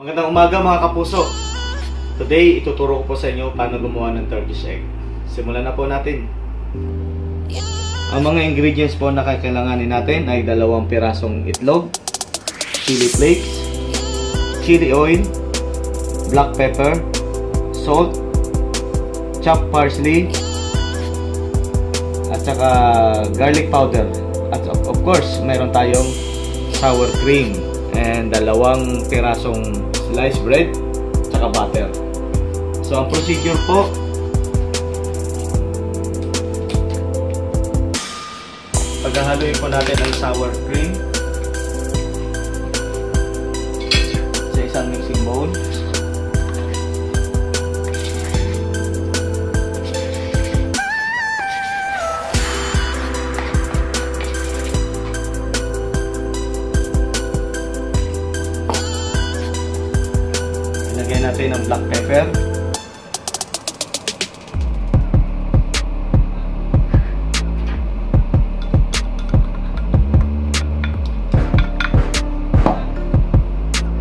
Magandang umaga mga kapuso. Today, ituturo ko po sa inyo paano gumawa ng Turkish egg. Simulan na po natin. Ang mga ingredients po na kailanganin natin ay 2 pirasong itlog, chili flakes, chili oil, black pepper, salt, chopped parsley, at saka garlic powder. At of course, mayroon tayong sour cream and 2 pirasong sliced bread at saka butter. So, ang procedure po, paghahaluin po natin ang sour cream sa isang mixing bowl. Ilagay natin ang black pepper,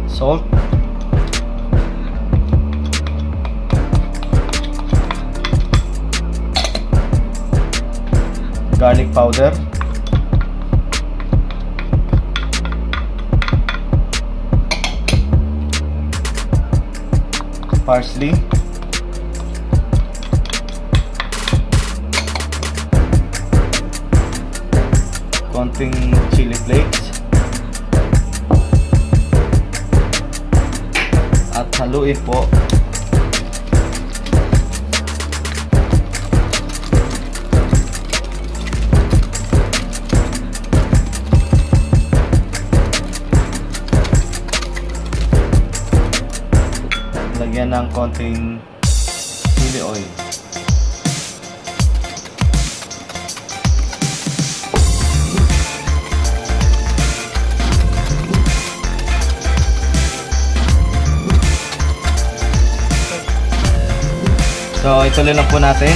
salt, garlic powder, parsley, konting chili flakes, at haluin po. Lagyan ng konting chili oil. So, ituloy lang po natin.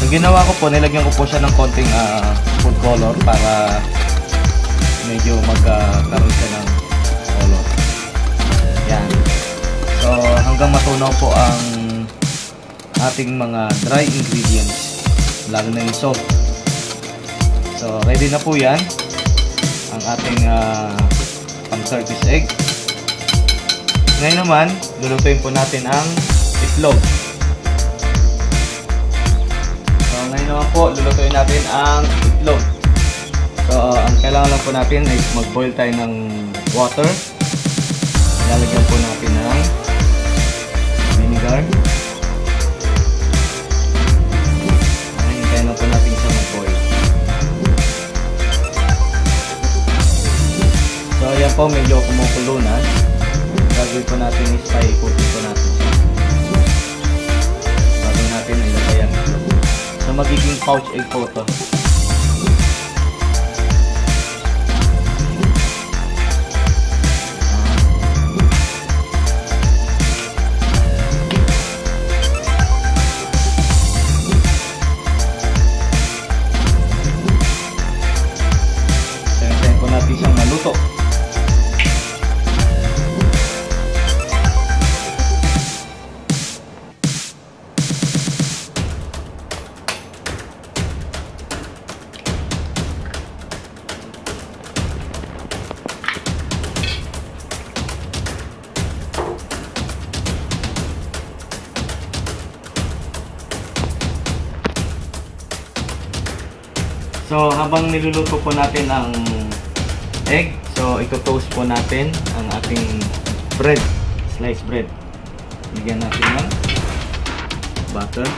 Ang ginawa ko po, nilagyan ko po siya ng konting food color para medyo magkaroon siya ng color. Yan. So, hanggang matunaw po ang ating mga dry ingredients, lalo na yung salt. So, ready na po yan ang ating pang Turkish egg. Ngayon naman, lulutuin po natin ang itlog. So, ngayon naman po, lulutuin natin ang itlog. So, ang kailangan lang po natin ay mag-boil tayo ng water. Lalagyan po natin ng vinegar. Hintayin na po natin siya mag-boil. So, ayan po, medyo kumukulo na. Gagawin po natin is paikutin po natin siya. Bago natin ilagay ang itlog. So, magiging pouch egg po ito. Natin siyang maluto. So, habang niluluto po natin ang egg, so ito-toast po natin ang ating bread, sliced bread. Bigyan natin ng butter. Okay.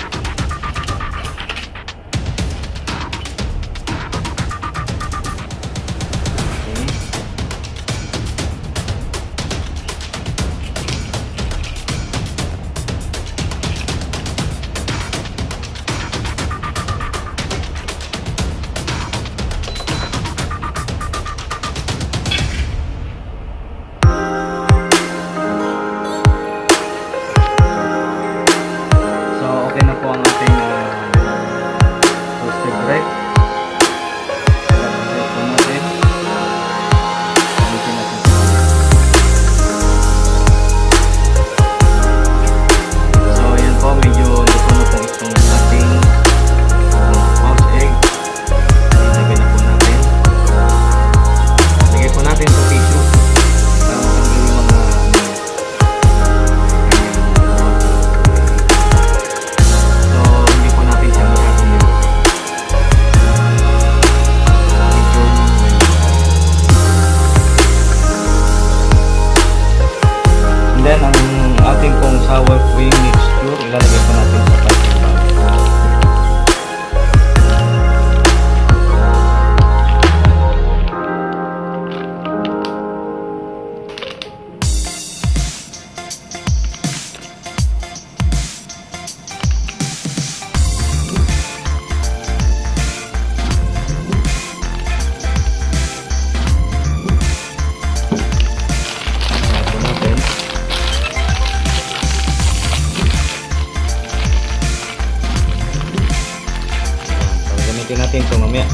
natin ito mamaya.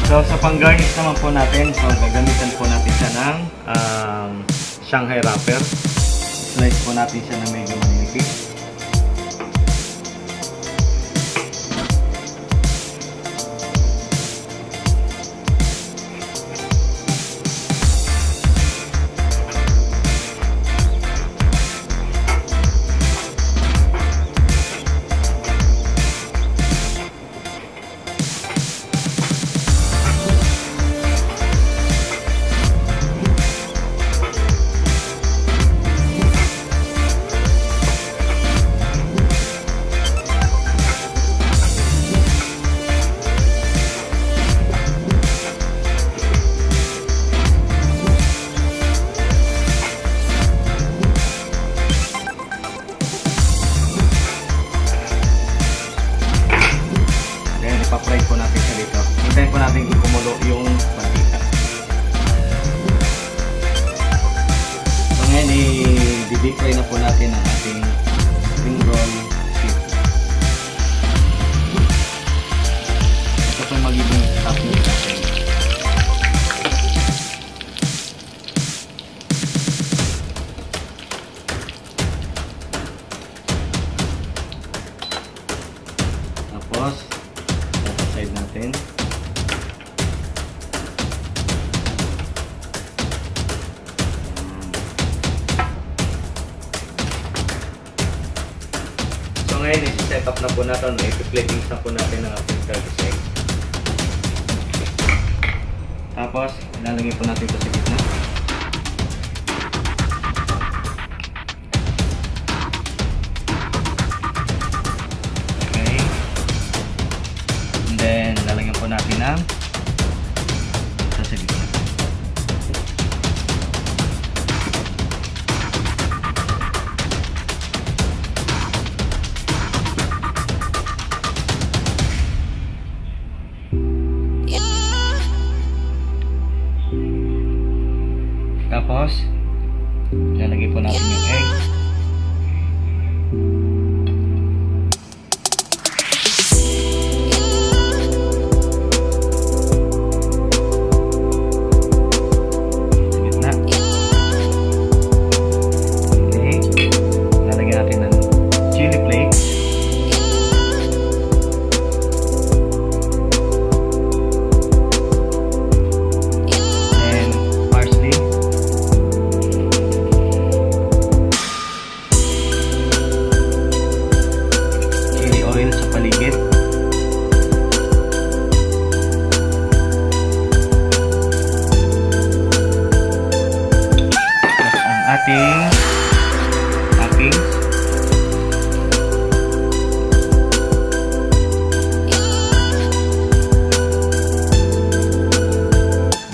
So sa pang-garnish naman po natin, so gagamitan po natin siya ng Shanghai wrapper. Slice po natin siya na medyo manipis. Pa-fry po natin siya dito. Hintayin po natin ikumulo yung mantika. So ngayon, i-deep fry na po natin ang ating spring roll sheet. Ito po yung magiging topping natin. Tapos side natin. So ngayon, i-set up na po natin, i-platings na po natin ang ating turkey egg. Tapos, ilalagay po natin ito sa gitna. Then, lalagyan po natin ng sasabi ko. Tapos, lalagay po natin yung egg. Sa paligid. At ang ating toppings.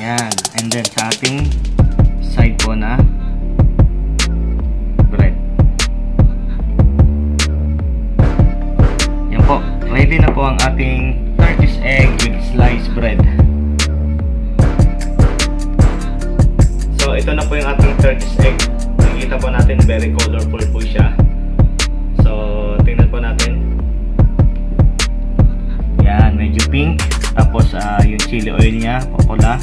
Yan. And then sa ating side po na bread. Ready na po ang ating Turkish egg with sliced bread. So ito na po yung ating Turkish egg. Nakikita po natin very colorful po siya. So tingnan po natin. Yan, medyo pink. Tapos yung chili oil niya, papula.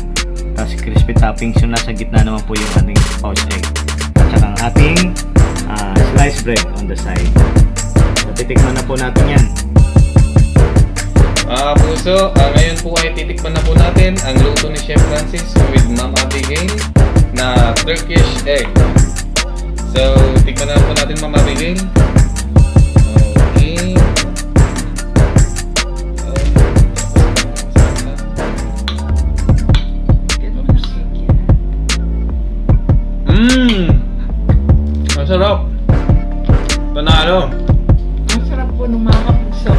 Tapos crispy toppings yung nasa gitna naman po yung ating pouch egg. At saka ang ating sliced bread on the side. So titikman na po natin yan. Mga kapuso, ngayon po ay titikman na po natin ang luto ni Chef Francis with Ma'am Abigail na Turkish egg. So, tikman na po natin Ma'am Abigail. Okay. Ang sarap. Panalo. Ang sarap po ng mga kapuso.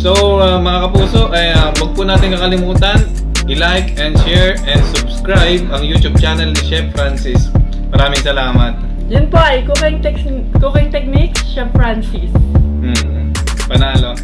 So mga kapuso, huwag po natin kakalimutan i-like and share and subscribe ang YouTube channel ni Chef Francis. Maraming salamat. Yan po ay Cooking Techniques Chef Francis. Panalo.